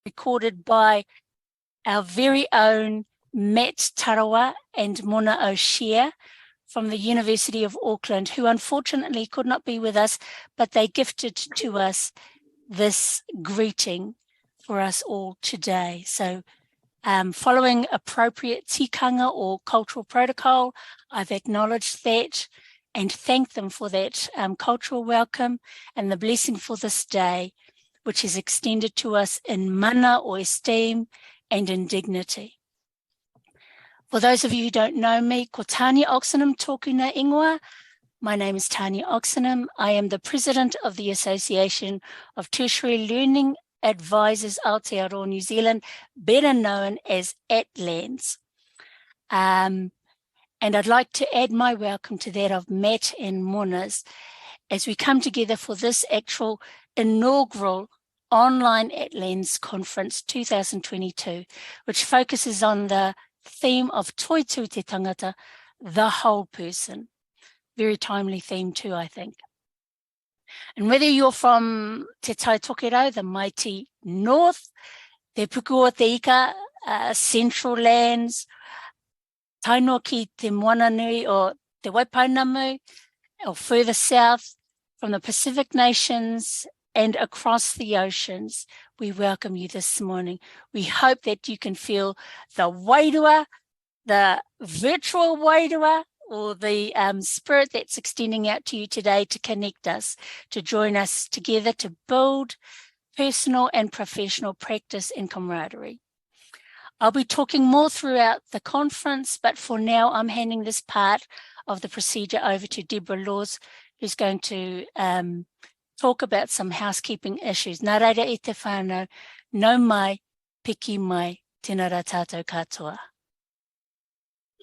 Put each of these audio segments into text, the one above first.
recorded by our very own Matt Tarawa and Mona O'Shea from the University of Auckland, who unfortunately could not be with us, but they gifted to us this greeting for us all today. So following appropriate tikanga or cultural protocol, I've acknowledged that and thanked them for that cultural welcome and the blessing for this day, which is extended to us in mana or esteem and in dignity. For those of you who don't know me, ko Tania Oxenham tōku na ingoa. My name is Tania Oxenham. I am the president of the Association of Tertiary Learning Advisors Aotearoa New Zealand, better known as ATLANS. And I'd like to add my welcome to that of Matt and Mona's as we come together for this actual inaugural online ATLANS Conference 2022, which focuses on the theme of Toi Tū Te Tangata, the whole person. Very timely theme too, I think. And whether you're from Te Tai Tokerau, the mighty north, Te Puku o Te Ika, central lands, Tainoa ki Te Moananui or Te Waipainamu, or further south from the Pacific nations and across the oceans, we welcome you this morning. We hope that you can feel the wairua, the virtual wairua, or the spirit that's extending out to you today to connect us, to join us together to build personal and professional practice and camaraderie. I'll be talking more throughout the conference, but for now I'm handing this part of the procedure over to Deborah Laws, who's going to talk about some housekeeping issues. Nā reira e te whānau, nau mai, piki mai, tēnā rā tātou katoa.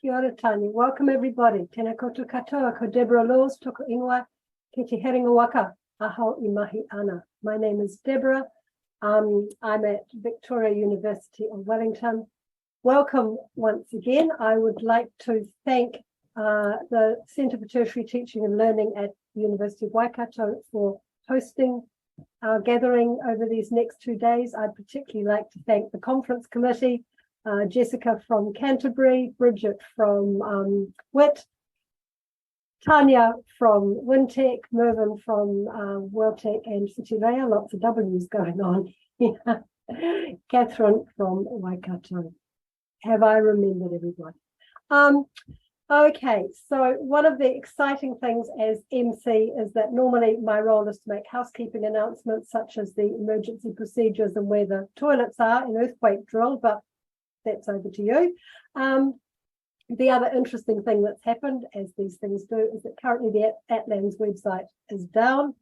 Kia ora, Tanya. Welcome, everybody. Tēnā koutou katoa, ko Deborah Laws, toko ingoa, ki te heringa waka, aho I mahi ana. My name is Deborah. I'm at Victoria University of Wellington. Welcome once again. I would like to thank the Centre for Tertiary Teaching and Learning at the University of Waikato for hosting our gathering over these next 2 days. I'd particularly like to thank the conference committee, Jessica from Canterbury, Bridget from WIT, Tanya from Wintec, Mervyn from Welltec and Citirea, lots of W's going on here. Catherine from Waikato. Have I remembered everybody? Okay, so one of the exciting things as MC is that normally my role is to make housekeeping announcements such as the emergency procedures and where the toilets are in earthquake drill, but that's over to you. The other interesting thing that's happened, as these things do, is that currently the ATLANS website is down.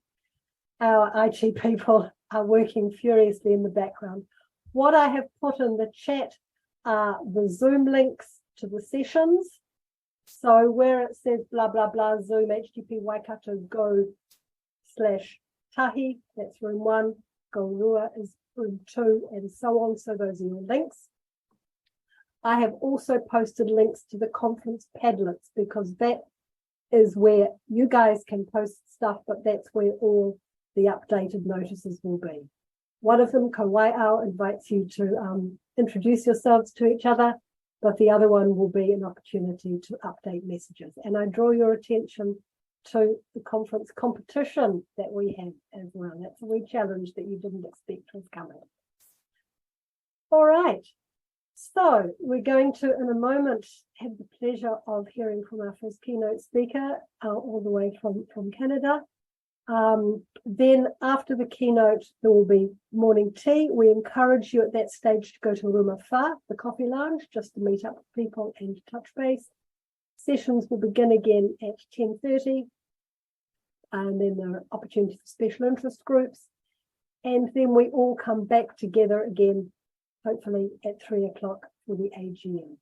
Our IT people are working furiously in the background. What I have put in the chat are the Zoom links to the sessions. So where it says blah, blah, blah, Zoom, HTTP Waikato go/tahi, that's room 1, go rua is room 2, and so on. So those are your links. I have also posted links to the conference Padlets because that is where you guys can post stuff, but that's where all the updated notices will be. One of them, Ko Waiao, invites you to introduce yourselves to each other, but the other one will be an opportunity to update messages. And I draw your attention to the conference competition that we have as well. That's a wee challenge that you didn't expect was coming. All right. So we're going to, in a moment, have the pleasure of hearing from our first keynote speaker, all the way from Canada. Then after the keynote, there will be morning tea. We encourage you at that stage to go to Ruma Wha, the coffee lounge, just to meet up with people and touch base. Sessions will begin again at 10:30. And then there are opportunities for special interest groups. And then we all come back together again, hopefully at 3 o'clock for the AGM.